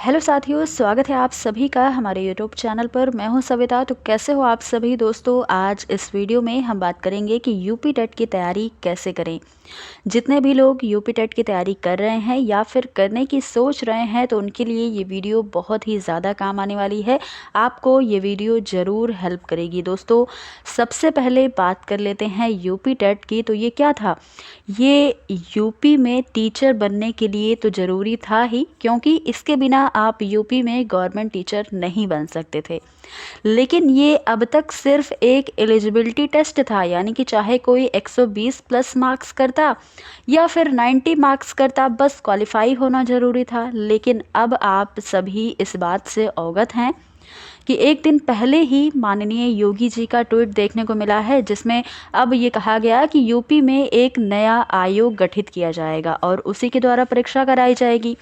Hello साथियों, स्वागत है आप सभी का हमारे यूट्यूब चैनल पर। मैं हूं सविता। तो कैसे हो आप सभी दोस्तों। आज इस वीडियो में हम बात करेंगे कि यूपी टेट की तैयारी कैसे करें। जितने भी लोग यूपी टेट की तैयारी कर रहे हैं या फिर करने की सोच रहे हैं तो उनके लिए ये वीडियो बहुत ही ज़्यादा काम आने वाली है। आपको ये वीडियो ज़रूर हेल्प करेगी। दोस्तों, सबसे पहले बात कर लेते हैं यूपी टेट की। तो ये क्या था, ये यूपी में टीचर बनने के लिए तो ज़रूरी था ही, क्योंकि इसके बिना आप यूपी में गवर्नमेंट टीचर नहीं बन सकते थे। लेकिन ये अब तक सिर्फ एक एलिजिबिलिटी टेस्ट था, यानी कि चाहे कोई 120 प्लस मार्क्स करता या फिर 90 मार्क्स करता, बस क्वालिफाई होना ज़रूरी था। लेकिन अब आप सभी इस बात से अवगत हैं कि एक दिन पहले ही माननीय योगी जी का ट्वीट देखने को मिला है, जिसमें अब ये कहा गया कि यूपी में एक नया आयोग गठित किया जाएगा और उसी के द्वारा परीक्षा कराई जाएगी।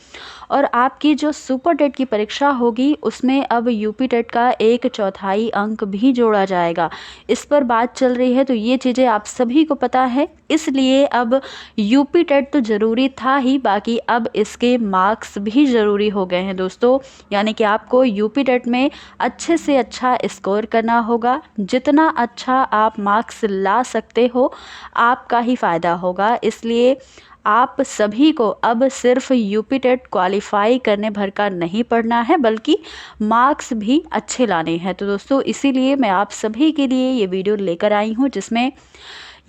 और आपकी जो सुपर टेट की परीक्षा होगी उसमें अब यूपी टेट का 1/4 अंक भी जोड़ा जाएगा। इस पर बात चल रही है, तो ये चीज़ें आप सभी को पता है। इसलिए अब यूपी टेट तो ज़रूरी था ही, बाकी अब इसके मार्क्स भी ज़रूरी हो गए हैं दोस्तों। यानी कि आपको यूपी टेट में अच्छे से अच्छा स्कोर करना होगा। जितना अच्छा आप मार्क्स ला सकते हो आपका ही फ़ायदा होगा। इसलिए आप सभी को अब सिर्फ यूपी टेट क्वालिफाई करने भर का नहीं पढ़ना है, बल्कि मार्क्स भी अच्छे लाने हैं। तो दोस्तों, इसीलिए मैं आप सभी के लिए ये वीडियो लेकर आई हूँ, जिसमें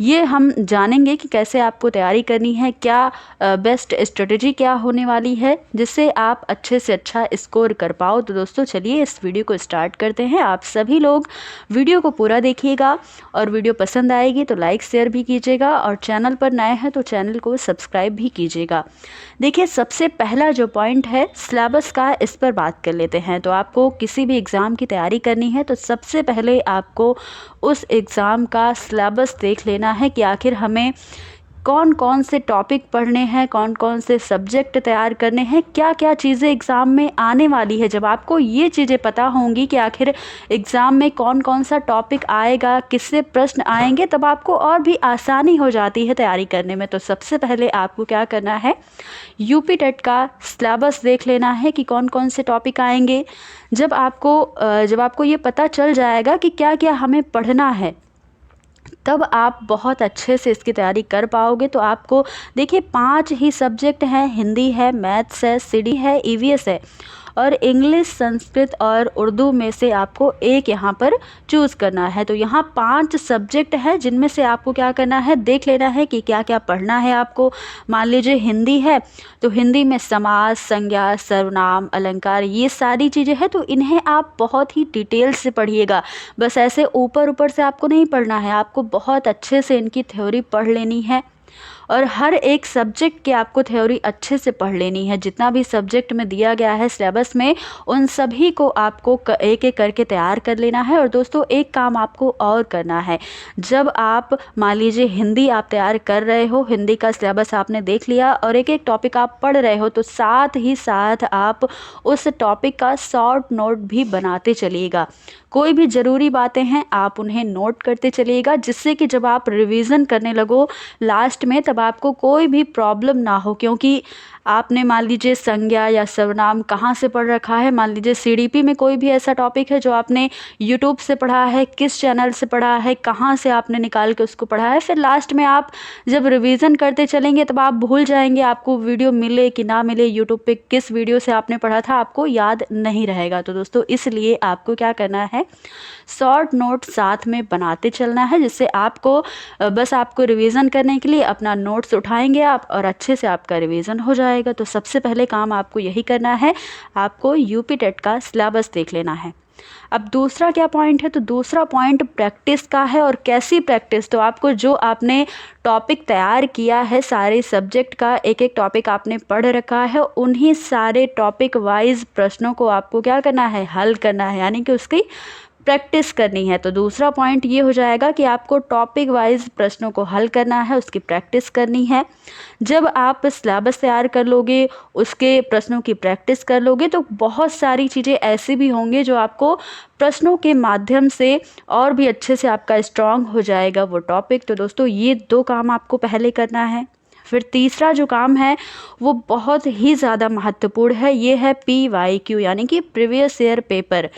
ये हम जानेंगे कि कैसे आपको तैयारी करनी है, क्या बेस्ट स्ट्रेटजी क्या होने वाली है, जिससे आप अच्छे से अच्छा स्कोर कर पाओ। तो दोस्तों, चलिए इस वीडियो को स्टार्ट करते हैं। आप सभी लोग वीडियो को पूरा देखिएगा और वीडियो पसंद आएगी तो लाइक शेयर भी कीजिएगा, और चैनल पर नए हैं तो चैनल को सब्सक्राइब भी कीजिएगा। देखिए, सबसे पहला जो पॉइंट है सिलेबस का, इस पर बात कर लेते हैं। तो आपको किसी भी एग्ज़ाम की तैयारी करनी है तो सबसे पहले आपको उस एग्ज़ाम का सिलेबस देख लेना है कि आखिर हमें कौन कौन से टॉपिक पढ़ने हैं, कौन कौन से सब्जेक्ट तैयार करने हैं, क्या क्या चीज़ें एग्ज़ाम में आने वाली है। जब आपको ये चीज़ें पता होंगी कि आखिर एग्ज़ाम में कौन कौन सा टॉपिक आएगा, किससे प्रश्न आएंगे, तब आपको और भी आसानी हो जाती है तैयारी करने में। तो सबसे पहले आपको क्या करना है, यूपी टेट का सिलेबस देख लेना है कि कौन कौन से टॉपिक आएंगे। जब आपको ये पता चल जाएगा कि क्या क्या हमें पढ़ना है, तब आप बहुत अच्छे से इसकी तैयारी कर पाओगे। तो आपको देखिए 5 ही सब्जेक्ट हैं, हिंदी है, मैथ्स है, सीडी है, ईवीएस है, और इंग्लिश, संस्कृत और उर्दू में से आपको एक यहाँ पर चूज़ करना है। तो यहाँ 5 सब्जेक्ट है, जिनमें से आपको क्या करना है, देख लेना है कि क्या क्या पढ़ना है आपको। मान लीजिए हिंदी है तो हिंदी में समास, संज्ञा, सर्वनाम, अलंकार, ये सारी चीज़ें हैं। तो इन्हें आप बहुत ही डिटेल से पढ़िएगा। बस ऐसे ऊपर ऊपर से आपको नहीं पढ़ना है, आपको बहुत अच्छे से इनकी थ्योरी पढ़ लेनी है, और हर एक सब्जेक्ट की आपको थ्योरी अच्छे से पढ़ लेनी है। जितना भी सब्जेक्ट में दिया गया है सिलेबस में, उन सभी को आपको एक एक करके तैयार कर लेना है। और दोस्तों, एक काम आपको और करना है। जब आप मान लीजिए हिंदी आप तैयार कर रहे हो, हिंदी का सिलेबस आपने देख लिया और एक एक टॉपिक आप पढ़ रहे हो, तो साथ ही साथ आप उस टॉपिक का शॉर्ट नोट भी बनाते चलिएगा। कोई भी ज़रूरी बातें हैं आप उन्हें नोट करते चलिएगा, जिससे कि जब आप रिवीजन करने लगो लास्ट में, तब आपको कोई भी प्रॉब्लम ना हो। क्योंकि आपने मान लीजिए संज्ञा या सर्वनाम कहाँ से पढ़ रखा है, मान लीजिए सीडीपी में कोई भी ऐसा टॉपिक है जो आपने यूट्यूब से पढ़ा है, किस चैनल से पढ़ा है, कहाँ से आपने निकाल के उसको पढ़ा है, फिर लास्ट में आप जब रिवीजन करते चलेंगे तब आप भूल जाएंगे। आपको वीडियो मिले कि ना मिले, यूट्यूब पे किस वीडियो से आपने पढ़ा था आपको याद नहीं रहेगा। तो दोस्तों, इसलिए आपको क्या करना है, शॉर्ट नोट साथ में बनाते चलना है, जिससे आपको बस आपको रिवीजन करने के लिए अपना नोट्स उठाएंगे आप, और अच्छे से आपका रिवीजन हो जाएगा। तो सबसे पहले काम आपको यही करना है, आपको यूपी टेट का सिलेबस देख लेना है। अब दूसरा क्या पॉइंट है, तो दूसरा पॉइंट प्रैक्टिस का है। और कैसी प्रैक्टिस, तो आपको जो आपने टॉपिक तैयार किया है, सारे सब्जेक्ट का एक एक टॉपिक आपने पढ़ रखा है, उन्हीं सारे टॉपिक वाइज प्रश्नों को आपको क्या करना है, हल करना है, यानी कि उसकी प्रैक्टिस करनी है। तो दूसरा पॉइंट ये हो जाएगा कि आपको टॉपिक वाइज प्रश्नों को हल करना है, उसकी प्रैक्टिस करनी है। जब आप सिलेबस तैयार कर लोगे, उसके प्रश्नों की प्रैक्टिस कर लोगे, तो बहुत सारी चीज़ें ऐसी भी होंगी जो आपको प्रश्नों के माध्यम से और भी अच्छे से आपका स्ट्रांग हो जाएगा वो टॉपिक। तो दोस्तों, ये 2 काम आपको पहले करना है। फिर तीसरा जो काम है वो बहुत ही ज़्यादा महत्वपूर्ण है, ये है PYQ यानी कि प्रीवियस ईयर पेपर।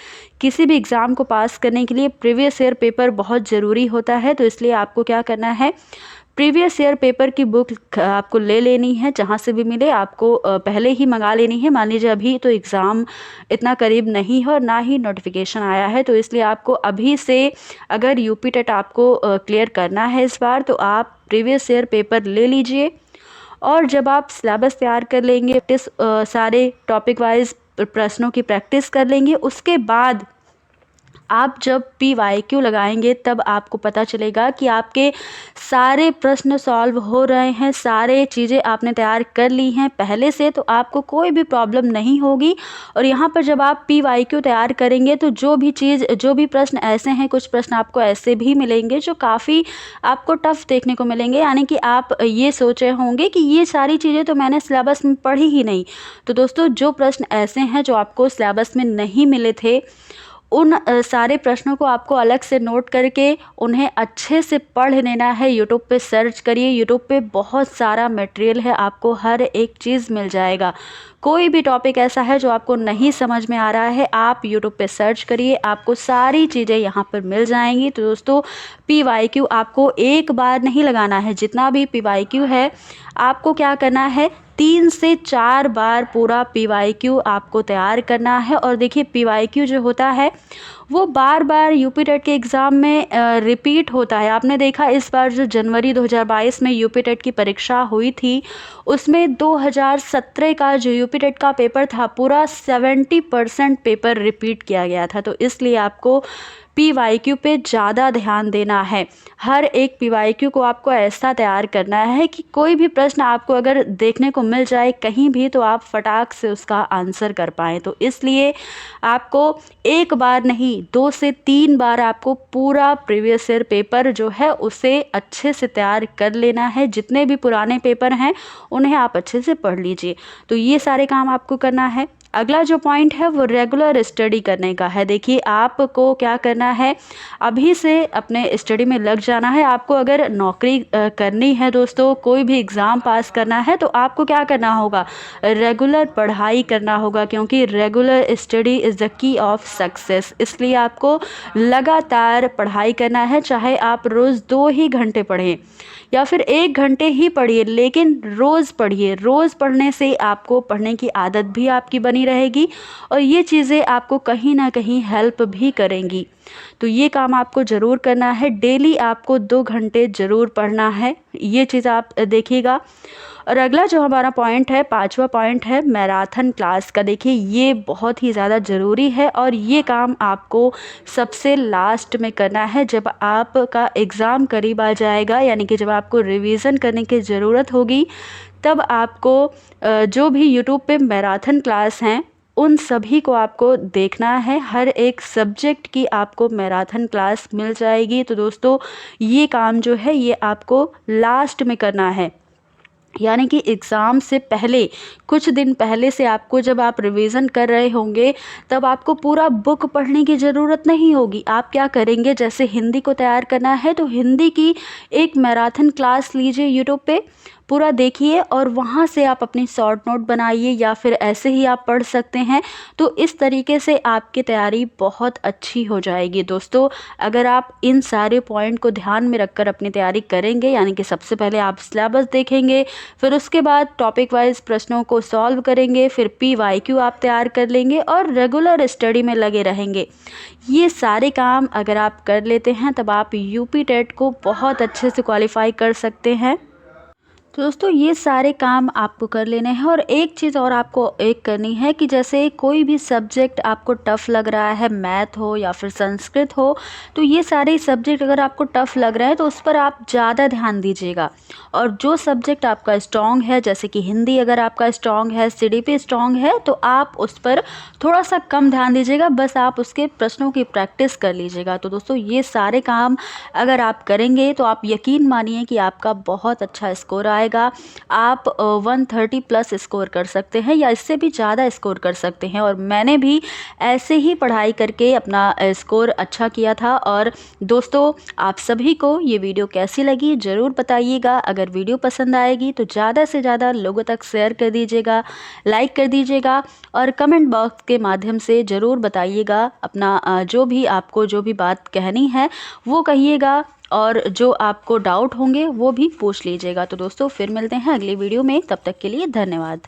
किसी भी एग्ज़ाम को पास करने के लिए प्रीवियस ईयर पेपर बहुत ज़रूरी होता है, तो इसलिए आपको क्या करना है, प्रीवियस ईयर पेपर की बुक आपको ले लेनी है, जहाँ से भी मिले आपको पहले ही मंगा लेनी है। मान लीजिए अभी तो एग्ज़ाम इतना करीब नहीं है और ना ही नोटिफिकेशन आया है, तो इसलिए आपको अभी से अगर यूपी टेट आपको क्लियर करना है इस बार, तो आप प्रीवियस ईयर पेपर ले लीजिए। और जब आप सिलेबस तैयार कर लेंगे, सारे टॉपिक वाइज प्रश्नों की प्रैक्टिस कर लेंगे, उसके बाद आप जब PYQ लगाएंगे तब आपको पता चलेगा कि आपके सारे प्रश्न सॉल्व हो रहे हैं, सारे चीज़ें आपने तैयार कर ली हैं पहले से, तो आपको कोई भी प्रॉब्लम नहीं होगी। और यहाँ पर जब आप PYQ तैयार करेंगे तो जो भी प्रश्न ऐसे हैं, कुछ प्रश्न आपको ऐसे भी मिलेंगे जो काफ़ी आपको टफ देखने को मिलेंगे, यानी कि आप ये सोच रहे होंगे कि ये सारी चीज़ें तो मैंने सिलेबस में पढ़ी ही नहीं। तो दोस्तों, जो प्रश्न ऐसे हैं जो आपको सिलेबस में नहीं मिले थे, उन सारे प्रश्नों को आपको अलग से नोट करके उन्हें अच्छे से पढ़ लेना है। यूट्यूब पे सर्च करिए, यूट्यूब पे बहुत सारा मटेरियल है, आपको हर एक चीज़ मिल जाएगा। कोई भी टॉपिक ऐसा है जो आपको नहीं समझ में आ रहा है, आप यूट्यूब पे सर्च करिए, आपको सारी चीज़ें यहाँ पर मिल जाएंगी। तो दोस्तों, PYQ आपको एक बार नहीं लगाना है, जितना भी PYQ है आपको क्या करना है, 3 से 4 बार पूरा PYQ आपको तैयार करना है। और देखिए, PYQ जो होता है वो बार बार यूपी टेट के एग्ज़ाम में रिपीट होता है। आपने देखा इस बार जो जनवरी 2022 में यूपी टेट की परीक्षा हुई थी, उसमें 2017 का जो यूपी टेट का पेपर था, पूरा 70% पेपर रिपीट किया गया था। तो इसलिए आपको PYQ पे ज़्यादा ध्यान देना है। हर एक PYQ को आपको ऐसा तैयार करना है कि कोई भी प्रश्न आपको अगर देखने को मिल जाए कहीं भी, तो आप फटाक से उसका आंसर कर पाएँ। तो इसलिए आपको एक बार नहीं, 2 से 3 बार आपको पूरा प्रीवियस ईयर पेपर जो है उसे अच्छे से तैयार कर लेना है। जितने भी पुराने पेपर हैं उन्हें आप अच्छे से पढ़ लीजिए। तो ये सारे काम आपको करना है। अगला जो पॉइंट है वो रेगुलर स्टडी करने का है। देखिए, आपको क्या करना है, अभी से अपने स्टडी में लग जाना है। आपको अगर नौकरी करनी है दोस्तों, कोई भी एग्ज़ाम पास करना है, तो आपको क्या करना होगा, रेगुलर पढ़ाई करना होगा, क्योंकि regular study is the key of success. इसलिए आपको लगातार पढ़ाई करना है, चाहे आप रोज़ 2 ही घंटे पढ़ें या फिर 1 घंटे ही पढ़िए, लेकिन रोज़ पढ़िए। रोज़ पढ़ने से आपको पढ़ने की आदत भी आपकी बनी रहेगी और ये चीज़ें आपको कहीं ना कहीं हेल्प भी करेंगी। तो ये काम आपको ज़रूर करना है। डेली आपको 2 घंटे ज़रूर पढ़ना है, ये चीज़ आप देखिएगा। और अगला जो हमारा पॉइंट है, 5वां पॉइंट है मैराथन क्लास का। देखिए, ये बहुत ही ज़्यादा ज़रूरी है और ये काम आपको सबसे लास्ट में करना है, जब आपका एग्ज़ाम करीब आ जाएगा, यानी कि जब आपको रिवीज़न करने की ज़रूरत होगी, तब आपको जो भी यूट्यूब पे मैराथन क्लास हैं उन सभी को आपको देखना है। हर एक सब्जेक्ट की आपको मैराथन क्लास मिल जाएगी। तो दोस्तों, ये काम जो है ये आपको लास्ट में करना है, यानी कि एग्ज़ाम से पहले कुछ दिन पहले से आपको, जब आप रिवीज़न कर रहे होंगे, तब आपको पूरा बुक पढ़ने की ज़रूरत नहीं होगी। आप क्या करेंगे, जैसे हिंदी को तैयार करना है तो हिंदी की एक मैराथन क्लास लीजिए, यूट्यूब पे पूरा देखिए और वहाँ से आप अपनी शॉर्ट नोट बनाइए या फिर ऐसे ही आप पढ़ सकते हैं। तो इस तरीके से आपकी तैयारी बहुत अच्छी हो जाएगी। दोस्तों, अगर आप इन सारे पॉइंट को ध्यान में रखकर अपनी तैयारी करेंगे, यानी कि सबसे पहले आप सिलेबस देखेंगे, फिर उसके बाद टॉपिक वाइज प्रश्नों को सॉल्व करेंगे, फिर PYQ आप तैयार कर लेंगे और रेगुलर स्टडी में लगे रहेंगे, ये सारे काम अगर आप कर लेते हैं तब आप यूपी टेट को बहुत अच्छे से क्वालिफाई कर सकते हैं। तो दोस्तों, ये सारे काम आपको कर लेने हैं। और एक चीज़ और आपको एक करनी है कि जैसे कोई भी सब्जेक्ट आपको टफ़ लग रहा है, मैथ हो या फिर संस्कृत हो, तो ये सारे सब्जेक्ट अगर आपको टफ़ लग रहे हैं तो उस पर आप ज़्यादा ध्यान दीजिएगा। और जो सब्जेक्ट आपका स्ट्रॉन्ग है, जैसे कि हिंदी अगर आपका स्ट्रॉन्ग है, CDP स्ट्रॉन्ग है, तो आप उस पर थोड़ा सा कम ध्यान दीजिएगा, बस आप उसके प्रश्नों की प्रैक्टिस कर लीजिएगा। तो दोस्तों, ये सारे काम अगर आप करेंगे तो आप यकीन मानिए कि आपका बहुत अच्छा स्कोर आएगा। आएगा आप 130 प्लस स्कोर कर सकते हैं या इससे भी ज़्यादा स्कोर कर सकते हैं। और मैंने भी ऐसे ही पढ़ाई करके अपना स्कोर अच्छा किया था। और दोस्तों आप सभी को ये वीडियो कैसी लगी ज़रूर बताइएगा। अगर वीडियो पसंद आएगी तो ज़्यादा से ज़्यादा लोगों तक शेयर कर दीजिएगा, लाइक कर दीजिएगा और कमेंट बॉक्स के माध्यम से ज़रूर बताइएगा अपना जो भी आपको जो भी बात कहनी है वो कहिएगा और जो आपको डाउट होंगे वो भी पूछ लीजिएगा। तो दोस्तों फिर मिलते हैं अगली वीडियो में, तब तक के लिए धन्यवाद।